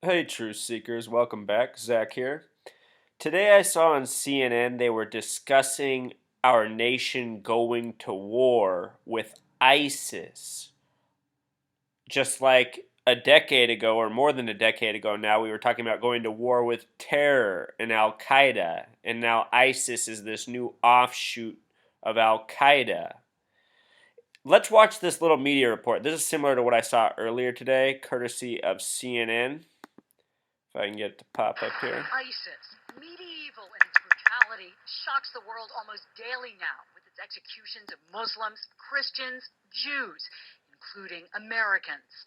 Hey, Truth Seekers, welcome back. Zach here. Today I saw on CNN they were discussing our nation going to war with ISIS. Just like a decade ago, or more than a decade ago now, we were talking about going to war with terror and Al Qaeda, and now ISIS is this new offshoot of Al Qaeda. Let's watch this little media report. This is similar to what I saw earlier today, courtesy of CNN. If I can get it to pop up here. ISIS, medieval in its brutality, shocks the world almost daily now with its executions of Muslims, Christians, Jews, including Americans.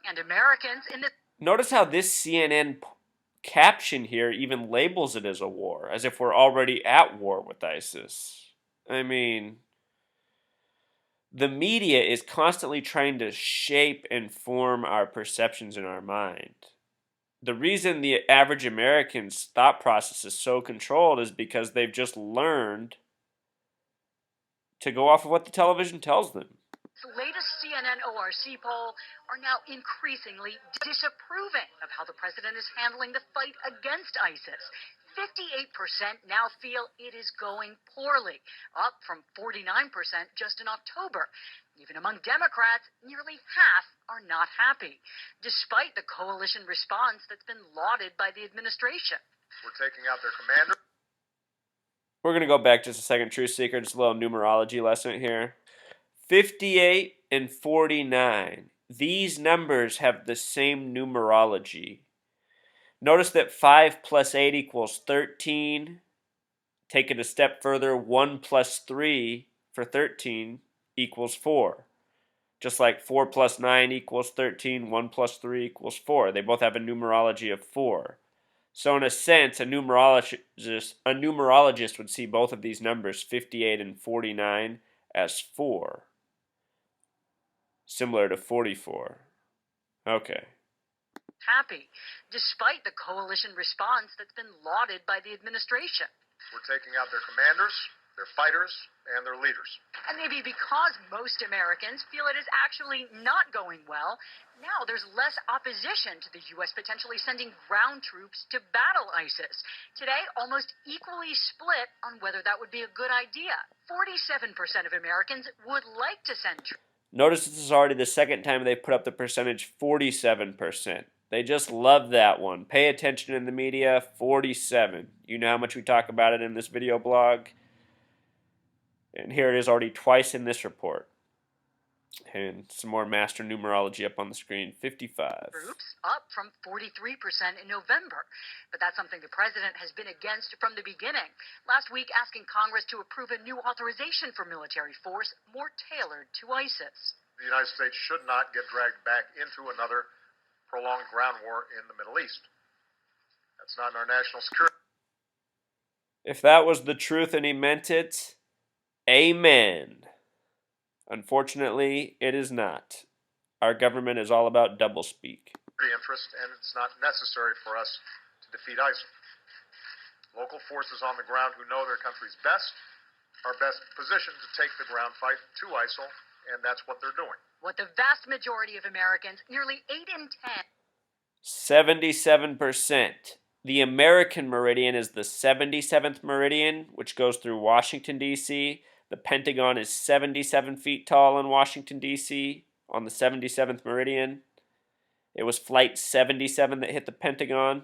And Americans in the... Notice how this CNN caption here even labels it as a war, as if we're already at war with ISIS. I mean, the media is constantly trying to shape and form our perceptions in our mind. The reason the average American's thought process is so controlled is because they've just learned to go off of what the television tells them. The latest CNN ORC poll are now increasingly disapproving of how the president is handling the fight against ISIS. 58% now feel it is going poorly, up from 49% just in October. Even among Democrats, nearly half are not happy, despite the coalition response that's been lauded by the administration. We're taking out their commander. We're going to go back just a second, Truth Seeker, just a little numerology lesson here. 58 and 49. These numbers have the same numerology. Notice that 5 plus 8 equals 13. Take it a step further, 1 plus 3 for 13 equals 4. Just like 4 plus 9 equals 13, 1 plus 3 equals 4. They both have a numerology of 4. So in a sense, a numerologist would see both of these numbers, 58 and 49, as 4. Similar to 44. Okay. Happy, despite the coalition response that's been lauded by the administration. We're taking out their commanders, their fighters, and their leaders. And maybe because most Americans feel it is actually not going well, now there's less opposition to the U.S. potentially sending ground troops to battle ISIS. Today, almost equally split on whether that would be a good idea. 47% of Americans would like to send troops. Notice this is already the second time they've put up the percentage 47%. They just love that one. Pay attention in the media, 47. You know how much we talk about it in this video blog. And here it is already twice in this report. And some more master numerology up on the screen, 55. Troops, up from 43% in November. But that's something the president has been against from the beginning. Last week, asking Congress to approve a new authorization for military force more tailored to ISIS. The United States should not get dragged back into another prolonged ground war in the Middle East. That's not in our national security. If that was the truth and he meant it, amen. Unfortunately, it is not. Our government is all about doublespeak. Interest, and it's not necessary for us to defeat ISIL. Local forces on the ground who know their country's best are best positioned to take the ground fight to ISIL, and that's what they're doing. What the vast majority of Americans, nearly 8 in 10, 77%. The American meridian is the 77th meridian, which goes through Washington, D.C. The Pentagon is 77 feet tall in Washington, D.C. on the 77th meridian. It was Flight 77 that hit the Pentagon.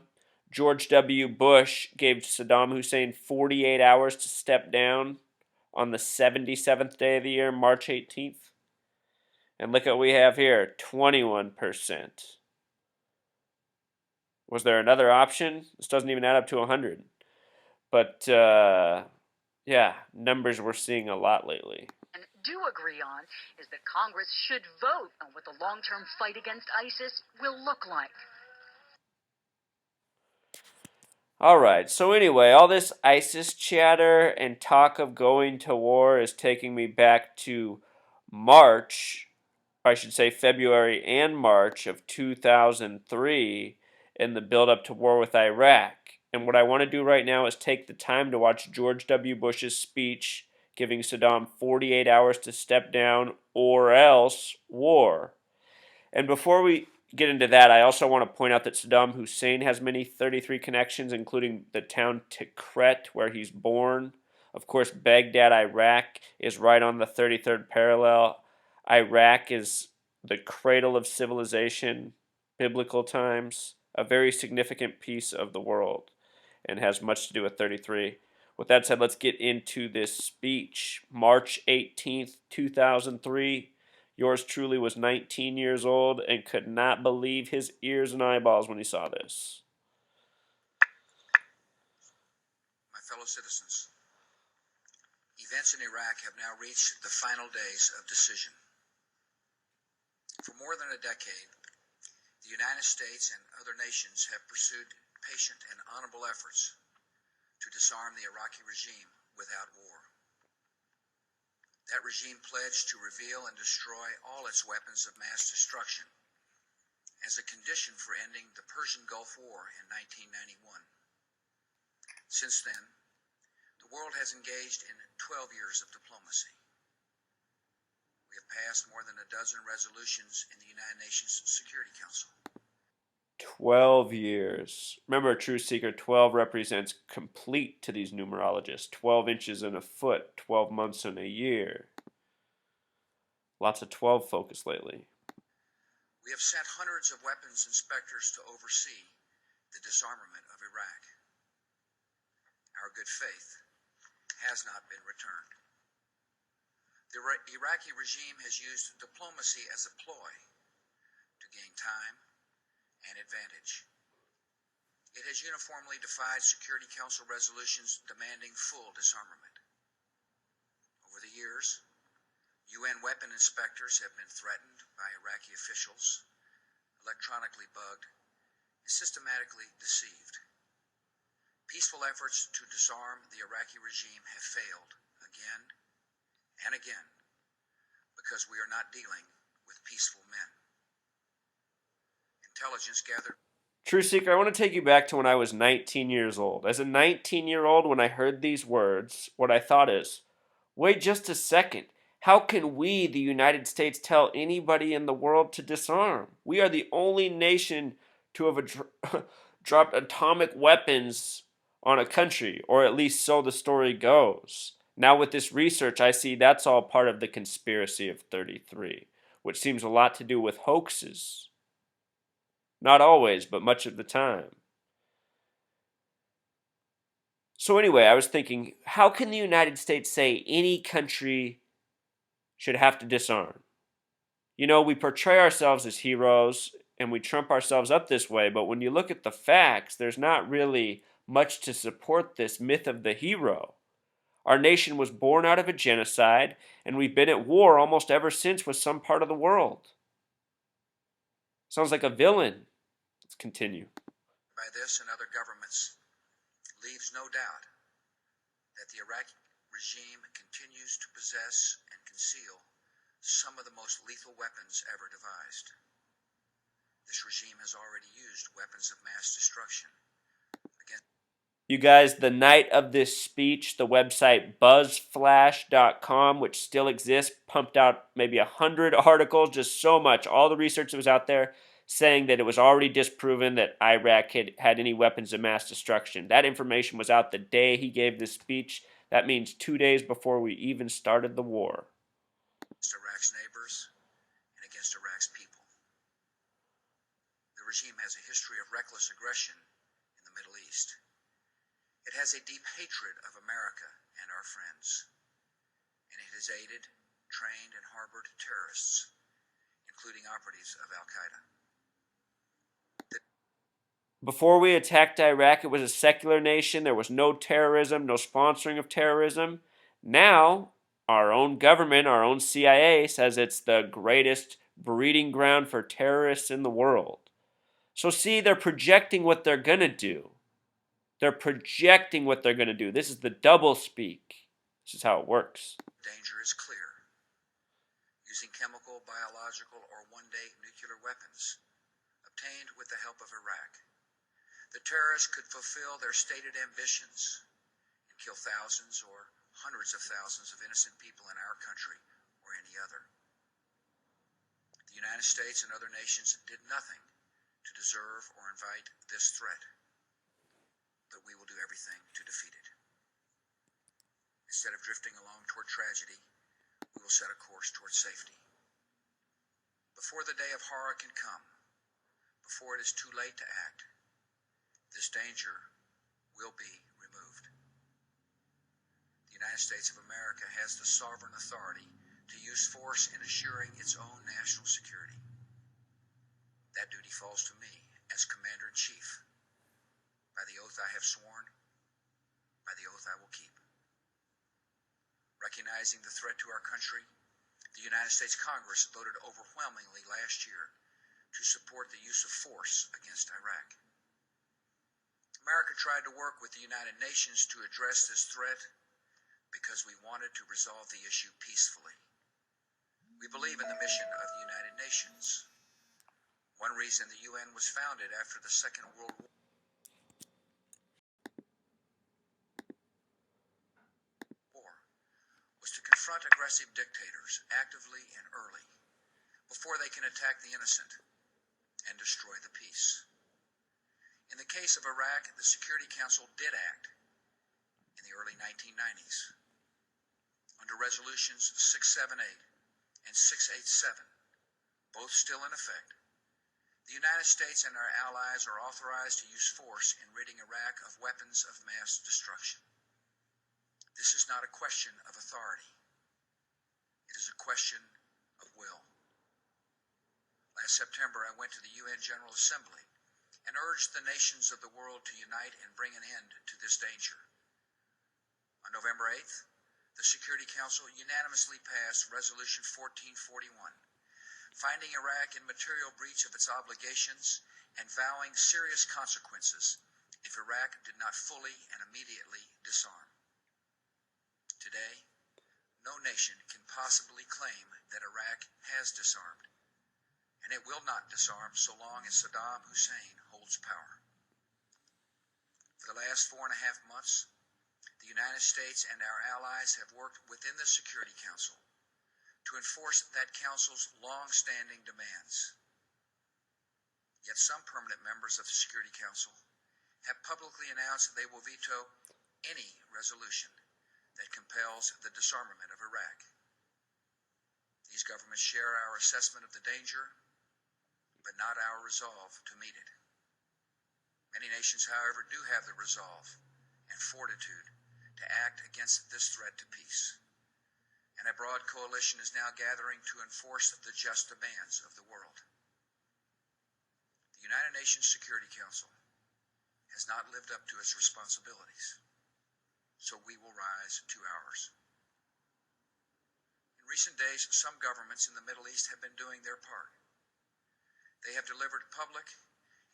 George W. Bush gave Saddam Hussein 48 hours to step down on the 77th day of the year, March 18th. And look at what we have here, 21%. Was there another option? This doesn't even add up to 100. But, yeah, numbers we're seeing a lot lately. and do agree on is that Congress should vote on what the long-term fight against ISIS will look like. All right, so anyway, all this ISIS chatter and talk of going to war is taking me back to March, or I should say February and March of 2003 in the build-up to war with Iraq. And what I want to do right now is take the time to watch George W. Bush's speech giving Saddam 48 hours to step down or else war. And before we get into that, I also want to point out that Saddam Hussein has many 33 connections, including the town Tikrit, where he's born. Of course, Baghdad, Iraq, is right on the 33rd parallel. Iraq is the cradle of civilization, biblical times, a very significant piece of the world, and has much to do with 33. With that said, let's get into this speech. March 18th, 2003. Yours truly was 19 years old and could not believe his ears and eyeballs when he saw this. My fellow citizens, events in Iraq have now reached the final days of decision. For more than a decade, the United States and other nations have pursued patient and honorable efforts to disarm the Iraqi regime without war. That regime pledged to reveal and destroy all its weapons of mass destruction as a condition for ending the Persian Gulf War in 1991. Since then, the world has engaged in 12 years of diplomacy. We have passed more than a dozen resolutions in the United Nations Security Council. 12 years. Remember, True Seeker, 12 represents complete to these numerologists. 12 inches in a foot, 12 months in a year. Lots of 12 focus lately. We have sent hundreds of weapons inspectors to oversee the disarmament of Iraq. Our good faith has not been returned. The Iraqi regime has used diplomacy as a ploy to gain time and advantage. It has uniformly defied Security Council resolutions demanding full disarmament. Over the years, UN weapon inspectors have been threatened by Iraqi officials, electronically bugged, and systematically deceived. Peaceful efforts to disarm the Iraqi regime have failed again and again because we are not dealing with peaceful men. Intelligence gathered. True Seeker, I want to take you back to when I was 19 years old. As a 19-year-old, when I heard these words, what I thought is, wait just a second. How can we, the United States, tell anybody in the world to disarm? We are the only nation to have dropped atomic weapons on a country, or at least so the story goes. Now with this research, I see that's all part of the conspiracy of 33, which seems a lot to do with hoaxes. Not always, but much of the time. So anyway, I was thinking, how can the United States say any country should have to disarm? You know, we portray ourselves as heroes and we trump ourselves up this way, but when you look at the facts, there's not really much to support this myth of the hero. Our nation was born out of a genocide, and we've been at war almost ever since with some part of the world. Sounds like a villain. Let's continue. By this and other governments leaves no doubt that the Iraqi regime continues to possess and conceal some of the most lethal weapons ever devised. This regime has already used weapons of mass destruction against. You guys, the night of this speech, the website buzzflash.com, which still exists, pumped out maybe 100 articles, just so much, all the research that was out there, saying that it was already disproven that Iraq had any weapons of mass destruction. That information was out the day he gave this speech. That means 2 days before we even started the war. Against Iraq's neighbors and against Iraq's people. The regime has a history of reckless aggression in the Middle East. It has a deep hatred of America and our friends. And it has aided, trained, and harbored terrorists, including operatives of Al-Qaeda. Before we attacked Iraq, it was a secular nation. There was no terrorism, no sponsoring of terrorism. Now, our own government, our own CIA, says it's the greatest breeding ground for terrorists in the world. So see, they're projecting what they're going to do. They're projecting what they're going to do. This is the double speak. This is how it works. Danger is clear. Using chemical, biological, or one-day nuclear weapons obtained with the help of Iraq, the terrorists could fulfill their stated ambitions and kill thousands or hundreds of thousands of innocent people in our country or any other. The United States and other nations did nothing to deserve or invite this threat, but we will do everything to defeat it. Instead of drifting along toward tragedy, we will set a course toward safety. Before the day of horror can come, before it is too late to act, this danger will be removed. The United States of America has the sovereign authority to use force in assuring its own national security. That duty falls to me as Commander-in-Chief. By the oath I have sworn, by the oath I will keep. Recognizing the threat to our country, the United States Congress voted overwhelmingly last year to support the use of force against Iraq. America tried to work with the United Nations to address this threat because we wanted to resolve the issue peacefully. We believe in the mission of the United Nations. One reason the UN was founded after the Second World War was to confront aggressive dictators actively and early, before they can attack the innocent and destroy the peace. In the case of Iraq, the Security Council did act in the early 1990s. Under resolutions 678 and 687, both still in effect, the United States and our allies are authorized to use force in ridding Iraq of weapons of mass destruction. This is not a question of authority. It is a question of will. Last September, I went to the UN General Assembly and urged the nations of the world to unite and bring an end to this danger. On November 8th, the Security Council unanimously passed Resolution 1441, finding Iraq in material breach of its obligations and vowing serious consequences if Iraq did not fully and immediately disarm. Today, no nation can possibly claim that Iraq has disarmed, and it will not disarm so long as Saddam Hussein holds power. For the last 4.5 months, the United States and our allies have worked within the Security Council to enforce that council's long-standing demands. Yet some permanent members of the Security Council have publicly announced that they will veto any resolution that compels the disarmament of Iraq. These governments share our assessment of the danger, but not our resolve to meet it. Many nations, however, do have the resolve and fortitude to act against this threat to peace, and a broad coalition is now gathering to enforce the just demands of the world. The United Nations Security Council has not lived up to its responsibilities, so we will rise to ours. In recent days, some governments in the Middle East have been doing their part. They have delivered public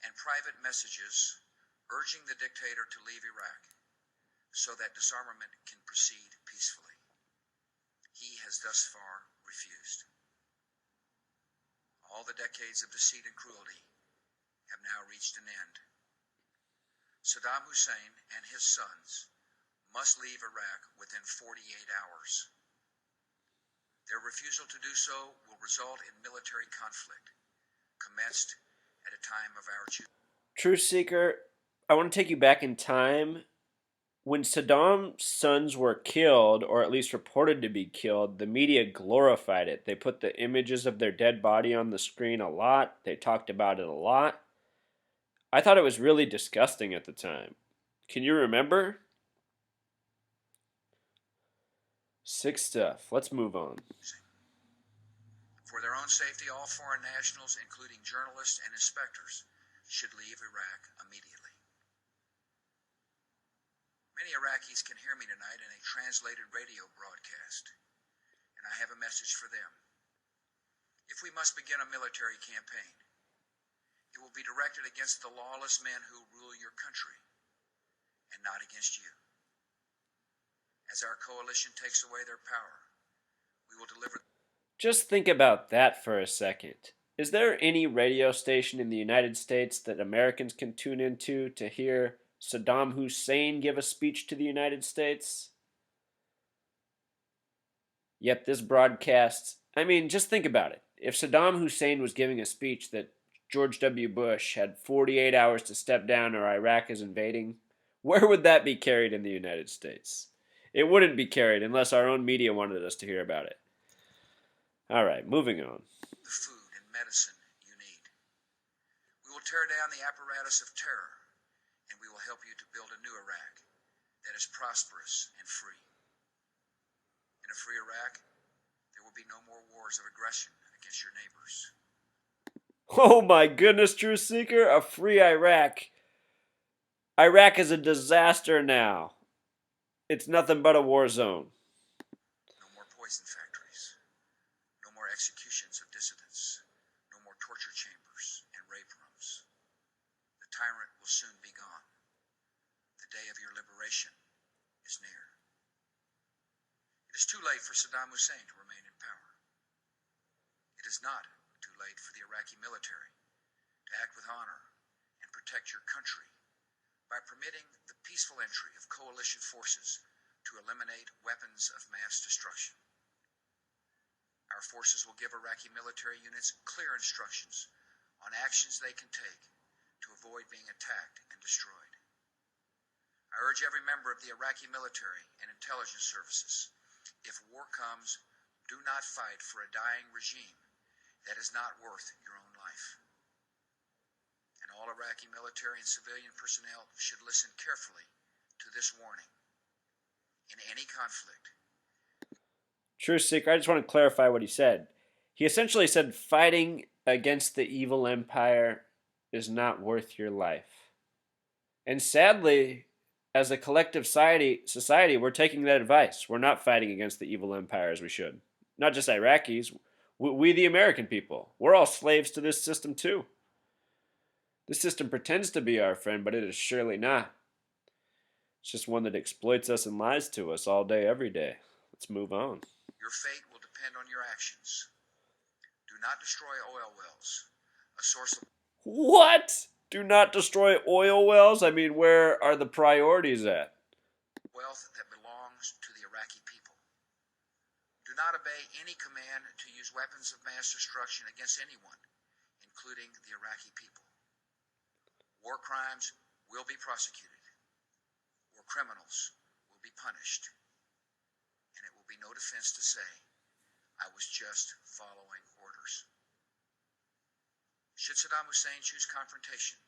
and private messages urging the dictator to leave Iraq so that disarmament can proceed peacefully. He has thus far refused. All the decades of deceit and cruelty have now reached an end. Saddam Hussein and his sons must leave Iraq within 48 hours. Their refusal to do so will result in military conflict, commenced at a time of our choosing. Truth Seeker, I want to take you back in time. When Saddam's sons were killed, or at least reported to be killed, the media glorified it. They put the images of their dead body on the screen a lot. They talked about it a lot. I thought it was really disgusting at the time. Can you remember? Sick stuff. Let's move on. For their own safety, all foreign nationals, including journalists and inspectors, should leave Iraq immediately. Many Iraqis can hear me tonight in a translated radio broadcast, and I have a message for them. If we must begin a military campaign, it will be directed against the lawless men who rule your country, and not against you. As our coalition takes away their power, we will deliver. Just think about that for a second. Is there any radio station in the United States that Americans can tune into to hear Saddam Hussein give a speech to the United States? Yet this broadcast, I mean, just think about it. If Saddam Hussein was giving a speech that George W. Bush had 48 hours to step down or Iraq is invading, where would that be carried in the United States? It wouldn't be carried unless our own media wanted us to hear about it. All right, moving on. The food and medicine you need. We will tear down the apparatus of terror, and we will help you to build a new Iraq that is prosperous and free. In a free Iraq, there will be no more wars of aggression against your neighbors. Oh my goodness, Truth Seeker, a free Iraq. Iraq is a disaster now. It's nothing but a war zone. No more poison factories. No more executions of dissidents. No more torture chambers and rape rooms. The tyrant will soon be gone. The day of your liberation is near. It is too late for Saddam Hussein to remain in power. It is not too late for the Iraqi military to act with honor and protect your country by permitting the peaceful entry of coalition forces to eliminate weapons of mass destruction. Our forces will give Iraqi military units clear instructions on actions they can take to avoid being attacked and destroyed. I urge every member of the Iraqi military and intelligence services, if war comes, do not fight for a dying regime that is not worth your own life. And all Iraqi military and civilian personnel should listen carefully to this warning. In any conflict, Truth Seeker, I just want to clarify what he said. He essentially said fighting against the evil empire is not worth your life. And sadly, as a collective society, we're taking that advice. We're not fighting against the evil empire as we should. Not just Iraqis, we the American people. We're all slaves to this system too. This system pretends to be our friend, but it is surely not. It's just one that exploits us and lies to us all day, every day. Let's move on. your fate will depend on your actions. Do not destroy oil wells, a source of What? Do not destroy oil wells? I mean, where are the priorities at? wealth that belongs to the Iraqi people. Do not obey any command to use weapons of mass destruction against anyone, including the Iraqi people. War crimes will be prosecuted. War criminals will be punished. And it will be no defense to say, I was just following orders. Should Saddam Hussein choose confrontation,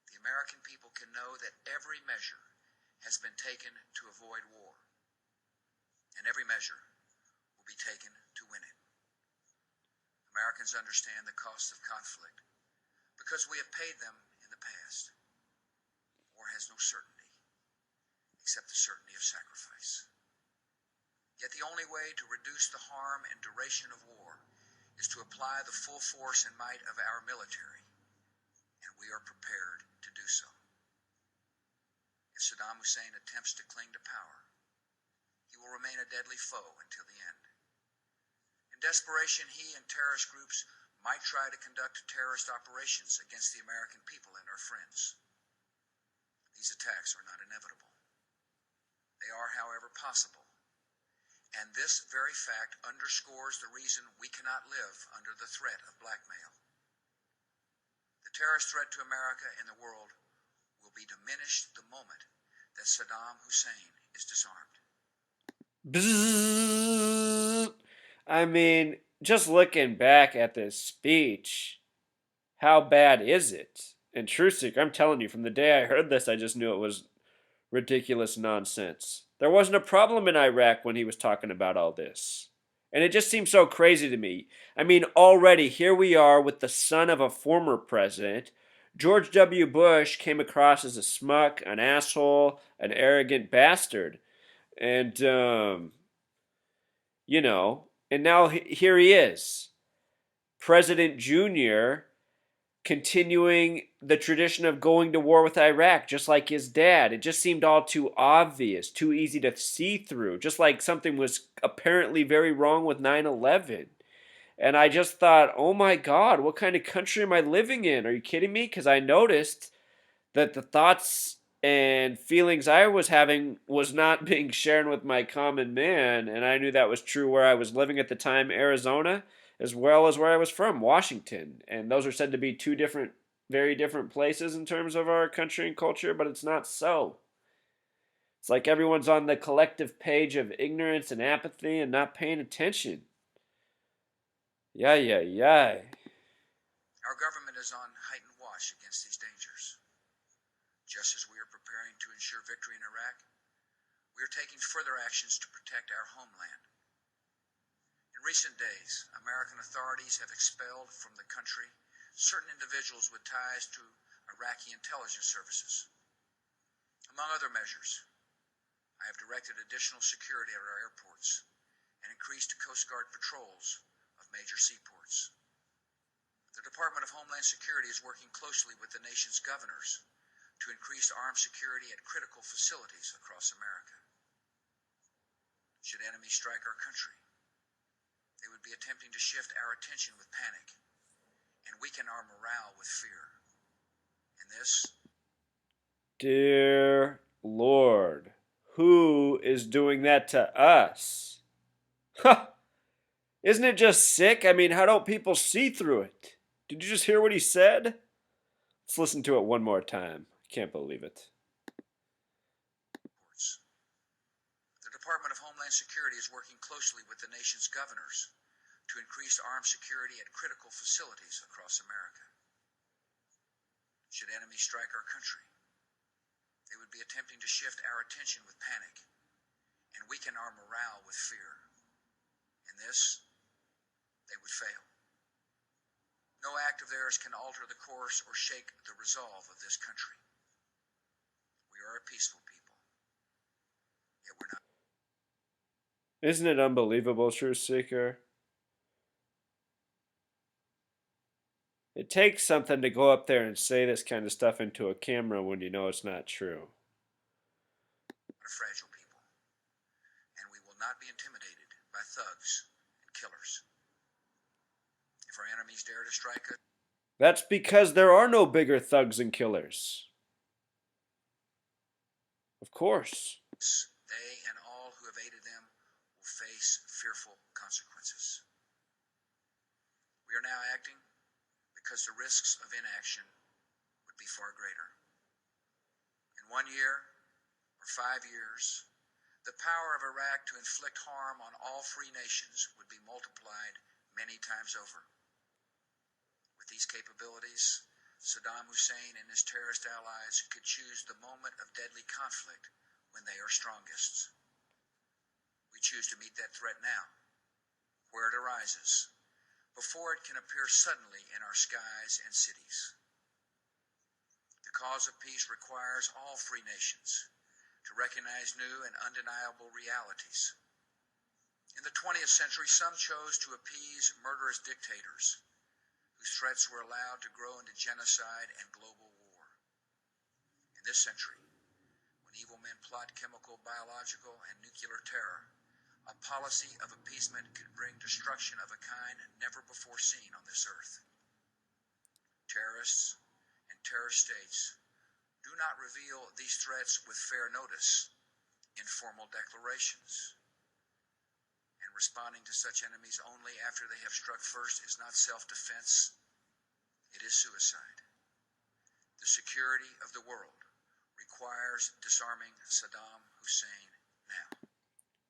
the American people can know that every measure has been taken to avoid war, and every measure will be taken to win it. Americans understand the cost of conflict because we have paid them in the past. War has no certainty except the certainty of sacrifice. Yet the only way to reduce the harm and duration of war is to apply the full force and might of our military, and we are prepared to do so. If Saddam Hussein attempts to cling to power, he will remain a deadly foe until the end. In desperation, he and terrorist groups might try to conduct terrorist operations against the American people and our friends. These attacks are not inevitable. They are, however, possible. And this very fact underscores the reason we cannot live under the threat of blackmail. The terrorist threat to America and the world will be diminished the moment that Saddam Hussein is disarmed. Bzzz. I mean, just looking back at this speech, how bad is it? And Trusick, I'm telling you, from the day I heard this, I just knew it was ridiculous nonsense. There wasn't a problem in Iraq when he was talking about all this. And it just seems so crazy to me. I mean, already here we are with the son of a former president. George W. Bush came across as a smuck, an asshole, an arrogant bastard. And, you know, and now here he is, President Jr., continuing the tradition of going to war with Iraq, just like his dad. It just seemed all too obvious, too easy to see through, just like something was apparently very wrong with 9/11. And I just thought, oh my God, what kind of country am I living in? Are you kidding me? Because I noticed that the thoughts and feelings I was having was not being shared with my common man, and I knew that was true where I was living at the time, Arizona. as well as where I was from, Washington. And those are said to be two different, very different places in terms of our country and culture, but it's not so. It's like everyone's on the collective page of ignorance and apathy and not paying attention. Yeah, yeah, yeah. Our government is on heightened watch against these dangers. Just as we are preparing to ensure victory in Iraq, we are taking further actions to protect our homeland. In recent days, American authorities have expelled from the country certain individuals with ties to Iraqi intelligence services. Among other measures, I have directed additional security at our airports and increased Coast Guard patrols of major seaports. The Department of Homeland Security is working closely with the nation's governors to increase armed security at critical facilities across America. Should enemies strike our country, they would be attempting to shift our attention with panic and weaken our morale with fear. And this, Dear Lord, who is doing that to us? Huh! Isn't it just sick? I mean, how don't people see through it? Did you just hear what he said? Let's listen to it one more time. I can't believe it. the Department of Homeland Security is working closely with the nation's governors to increase armed security at critical facilities across America. Should enemies strike our country, they would be attempting to shift our attention with panic and weaken our morale with fear. In this, they would fail. No act of theirs can alter the course or shake the resolve of this country. We are a peaceful people, yet we're not. Isn't it unbelievable, Truth Seeker? It takes something to go up there and say this kind of stuff into a camera when you know it's not true. A fragile people, and we will not be intimidated by thugs and killers. If our enemies dare to strike us, That's because there are no bigger thugs and killers. Of course. they and all who have aided them will face fearful consequences. We are now acting because the risks of inaction would be far greater. In 1 year or 5 years, the power of Iraq to inflict harm on all free nations would be multiplied many times over. With these capabilities, Saddam Hussein and his terrorist allies could choose the moment of deadly conflict when they are strongest. We choose to meet that threat now, where it arises, before it can appear suddenly in our skies and cities. The cause of peace requires all free nations to recognize new and undeniable realities. In the 20th century, some chose to appease murderous dictators whose threats were allowed to grow into genocide and global war. In this century, when evil men plot chemical, biological, and nuclear terror, a policy of appeasement could bring destruction of a kind never before seen on this earth. Terrorists and terrorist states do not reveal these threats with fair notice in formal declarations. And responding to such enemies only after they have struck first is not self-defense, it is suicide. The security of the world requires disarming Saddam Hussein now.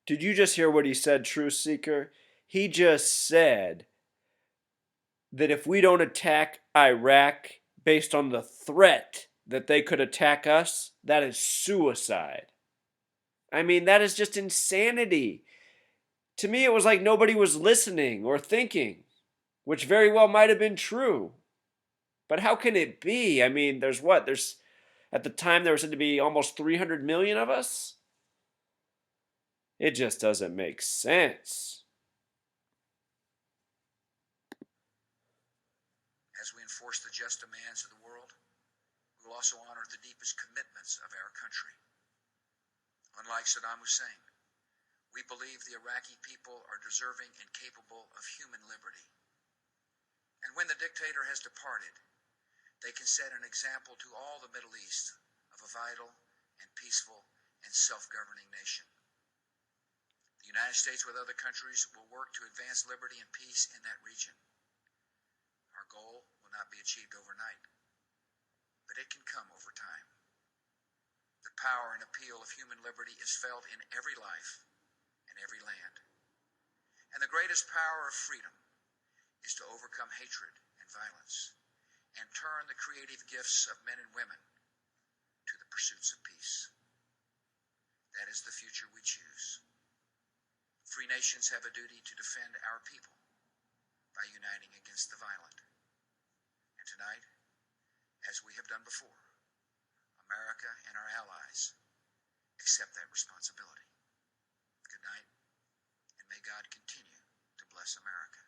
Did you just hear what he said, Truth Seeker? He just said that if we don't attack Iraq based on the threat that they could attack us, that is suicide. I mean, that is just insanity. To me, it was like nobody was listening or thinking, which very well might have been true. But how can it be? I mean, there's at the time there were said to be almost 300 million of us? It just doesn't make sense. As we enforce the just demands of the world, we will also honor the deepest commitments of our country. Unlike Saddam Hussein, we believe the Iraqi people are deserving and capable of human liberty. And when the dictator has departed, they can set an example to all the Middle East of a vital and peaceful and self-governing nation. The United States, with other countries, will work to advance liberty and peace in that region. Our goal will not be achieved overnight, but it can come over time. The power and appeal of human liberty is felt in every life and every land. And the greatest power of freedom is to overcome hatred and violence and turn the creative gifts of men and women to the pursuits of peace. That is the future we choose. Free nations have a duty to defend our people by uniting against the violent. And tonight, as we have done before, America and our allies accept that responsibility. Good night, and may God continue to bless America.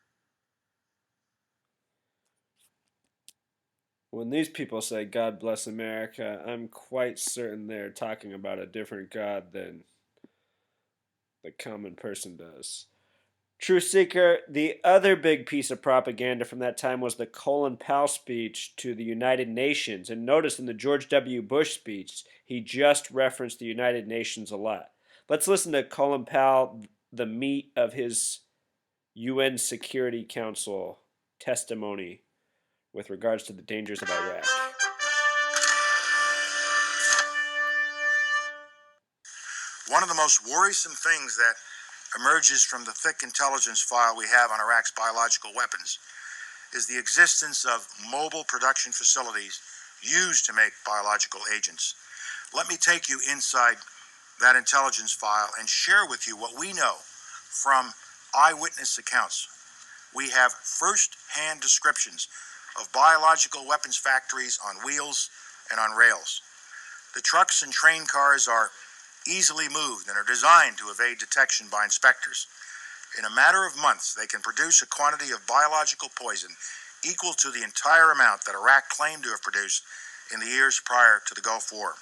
When these people say God bless America, I'm quite certain they're talking about a different God than the common person does. True Seeker, the other big piece of propaganda from that time was the Colin Powell speech to the United Nations. And notice in the George W. Bush speech, he just referenced the United Nations a lot. Let's listen to Colin Powell, the meat of his UN Security Council testimony with regards to the dangers of Iraq. One of the most worrisome things that emerges from the thick intelligence file we have on Iraq's biological weapons is the existence of mobile production facilities used to make biological agents. Let me take you inside that intelligence file and share with you what we know from eyewitness accounts. We have first-hand descriptions of biological weapons factories on wheels and on rails. The trucks and train cars are easily moved and are designed to evade detection by inspectors. In a matter of months, they can produce a quantity of biological poison equal to the entire amount that Iraq claimed to have produced in the years prior to the Gulf War.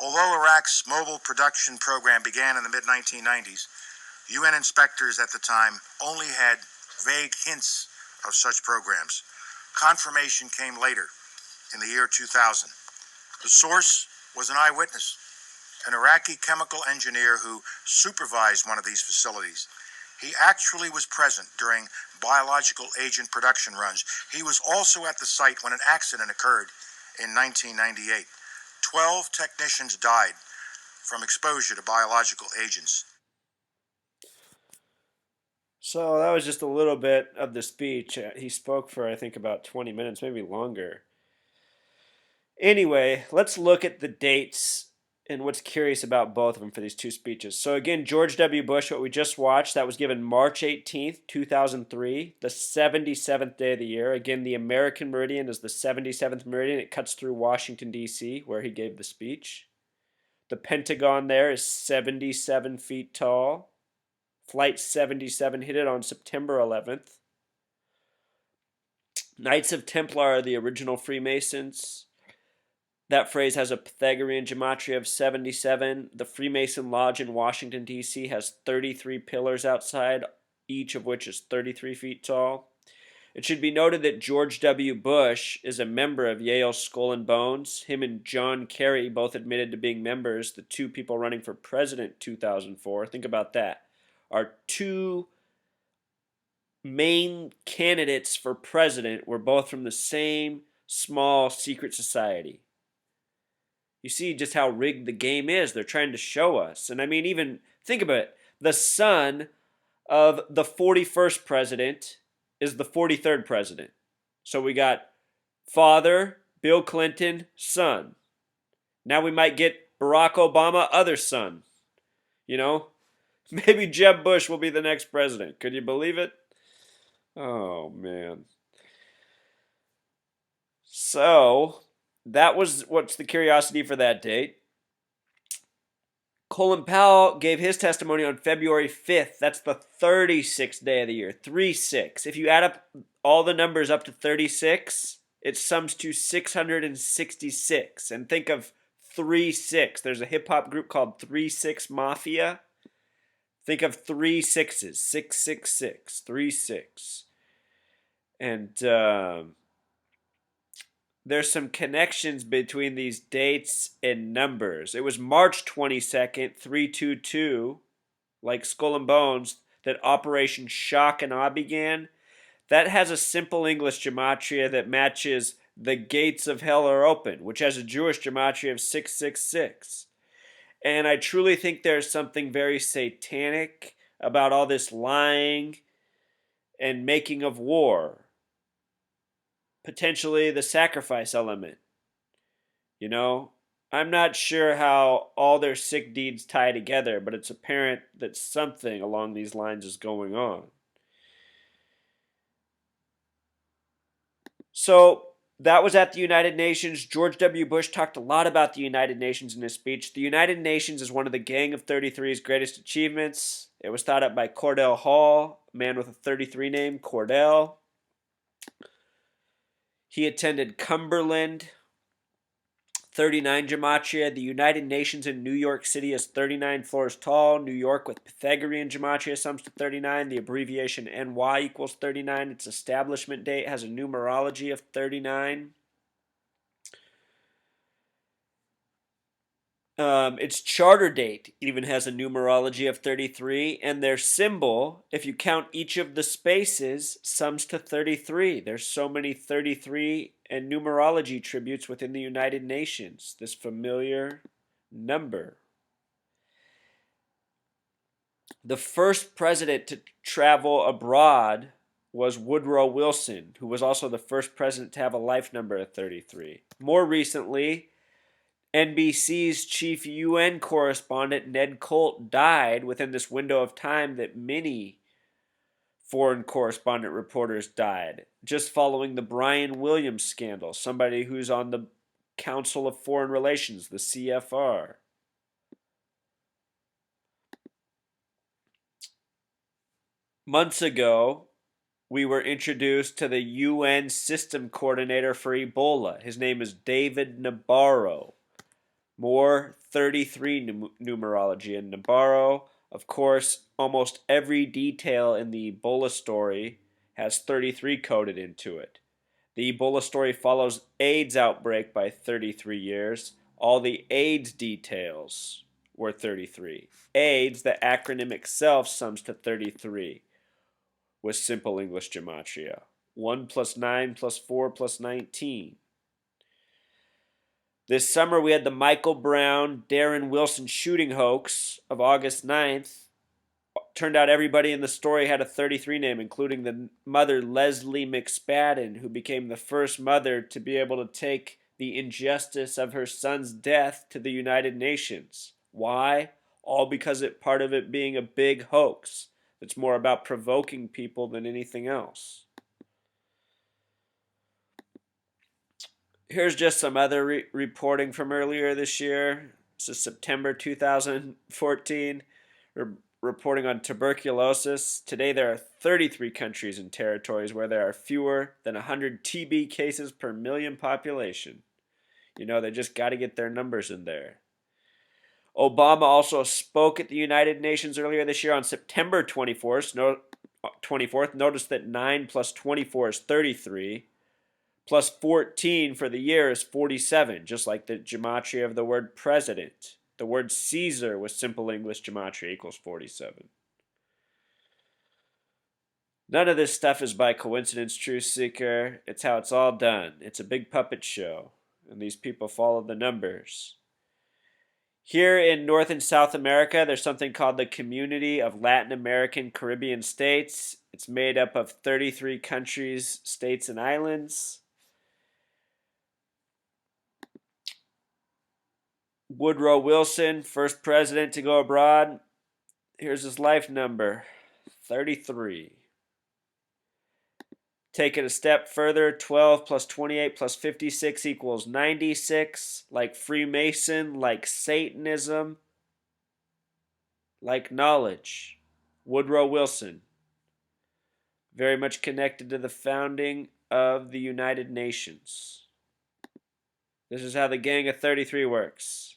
Although Iraq's mobile production program began in the mid-1990s, UN inspectors at the time only had vague hints of such programs. Confirmation came later, in the year 2000. The source was an eyewitness, an Iraqi chemical engineer who supervised one of these facilities. He actually was present during biological agent production runs. He was also at the site when an accident occurred in 1998. 12 technicians died from exposure to biological agents. So that was just a little bit of the speech. He spoke for, I think, about 20 minutes, maybe longer. Anyway, let's look at the dates and what's curious about both of them for these two speeches. So again, George W. Bush, what we just watched, that was given March 18th, 2003, the 77th day of the year. Again, the American meridian is the 77th meridian. It cuts through Washington, D.C., where he gave the speech. The Pentagon there is 77 feet tall. Flight 77 hit it on September 11th. Knights of Templar are the original Freemasons. That phrase has a Pythagorean gematria of 77. The Freemason Lodge in Washington, D.C. has 33 pillars outside, each of which is 33 feet tall. It should be noted that George W. Bush is a member of Yale Skull and Bones. Him and John Kerry both admitted to being members, the two people running for president 2004. Think about that. Our two main candidates for president were both from the same small secret society. You see just how rigged the game is. They're trying to show us. And I mean, even think about it. The son of the 41st president is the 43rd president. So we got father, Bill Clinton, son. Now we might get Barack Obama, other son. You know? Maybe Jeb Bush will be the next president. Could you believe it? Oh, man. So, that was what's the curiosity for that date. Colin Powell gave his testimony on February 5th. That's the 36th day of the year. 3-6. If you add up all the numbers up to 36, it sums to 666. And think of 3-6. There's a hip-hop group called 3-6 Mafia. Think of 3 6s, 666, 3-6. And there's some connections between these dates and numbers. It was March 22nd, 322. like Skull and Bones, that Operation Shock and Awe began, that has a simple English gematria that matches the gates of hell are open, which has a Jewish gematria of 666. And I truly think there's something very satanic about all this lying and making of war. Potentially the sacrifice element. You know, I'm not sure how all their sick deeds tie together, but it's apparent that something along these lines is going on. So that was at the United Nations. George W. Bush talked a lot about the United Nations in his speech. The United Nations is one of the Gang of 33's greatest achievements. It was thought up by Cordell Hall, a man with a 33 name, Cordell. He attended Cumberland, 39 gematria. The United Nations in New York City is 39 floors tall. New York with Pythagorean gematria sums to 39. The abbreviation NY equals 39. Its establishment date has a numerology of 39. Its charter date even has a numerology of 33, and their symbol, if you count each of the spaces, sums to 33. There's so many 33 and numerology tributes within the United Nations, this familiar number. The first president to travel abroad was Woodrow Wilson, who was also the first president to have a life number of 33. More recently, NBC's chief UN correspondent Ned Colt died within this window of time that many foreign correspondent reporters died, just following the Brian Williams scandal, somebody who's on the Council of Foreign Relations, the CFR. Months ago, we were introduced to the UN system coordinator for Ebola. His name is David Nabarro. More 33 numerology. And Nabarro, of course, almost every detail in the Ebola story has 33 coded into it. The Ebola story follows AIDS outbreak by 33 years. All the AIDS details were 33. AIDS, the acronym itself, sums to 33 with simple English gematria. 1 plus 9 plus 4 plus 19. This summer, we had the Michael Brown, Darren Wilson shooting hoax of August 9th. Turned out everybody in the story had a 33 name, including the mother, Leslie McSpadden, who became the first mother to be able to take the injustice of her son's death to the United Nations. Why? All because part of it being a big hoax. It's more about provoking people than anything else. Here's just some other reporting from earlier this year. This is September 2014. We're reporting on tuberculosis. Today there are 33 countries and territories where there are fewer than 100 TB cases per million population. You know, they just got to get their numbers in there. Obama also spoke at the United Nations earlier this year on September 24th. Notice that 9 plus 24 is 33. Plus 14 for the year is 47, just like the gematria of the word president. The word Caesar with simple English gematria equals 47. None of this stuff is by coincidence, Truth Seeker. It's how it's all done. It's a big puppet show, and these people follow the numbers. Here in North and South America, there's something called the Community of Latin American Caribbean States. It's made up of 33 countries, states, and islands. Woodrow Wilson, first president to go abroad. Here's his life number, 33. Take it a step further, 12 plus 28 plus 56 equals 96, like Freemason, like Satanism, like knowledge. Woodrow Wilson, very much connected to the founding of the United Nations. This is how the Gang of 33 works.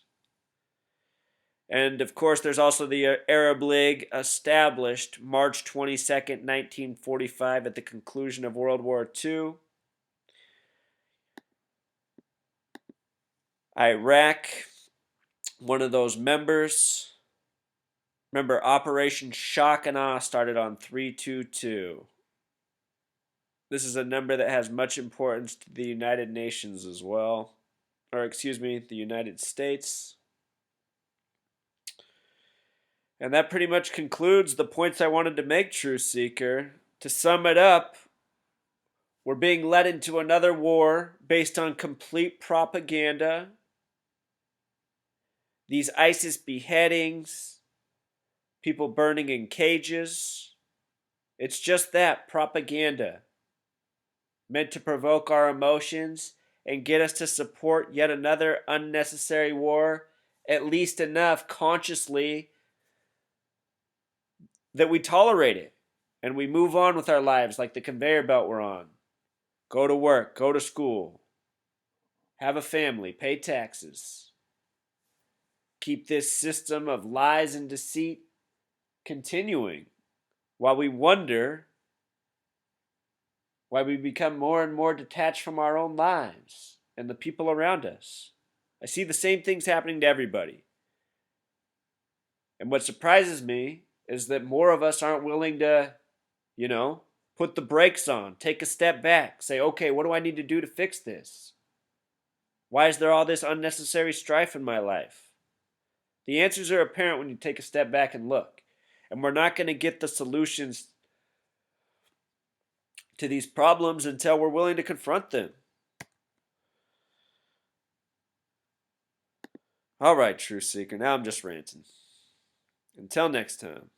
And of course, there's also the Arab League, established March 22nd, 1945, at the conclusion of World War II. Iraq, one of those members. Remember, Operation Shock and Awe started on 322. This is a number that has much importance to the United Nations as well. Or, excuse me, the United States. And that pretty much concludes the points I wanted to make, Truth Seeker. To sum it up, we're being led into another war based on complete propaganda. These ISIS beheadings, people burning in cages. It's just that, propaganda. Meant to provoke our emotions and get us to support yet another unnecessary war, at least enough consciously that we tolerate it and we move on with our lives like the conveyor belt we're on. Go to work, go to school, have a family, pay taxes. Keep this system of lies and deceit continuing while we wonder why we become more and more detached from our own lives and the people around us. I see the same things happening to everybody. And what surprises me is that more of us aren't willing to, put the brakes on, take a step back, say, okay, what do I need to do to fix this? Why is there all this unnecessary strife in my life? The answers are apparent when you take a step back and look. And we're not going to get the solutions to these problems until we're willing to confront them. All right, Truth Seeker, now I'm just ranting. Until next time.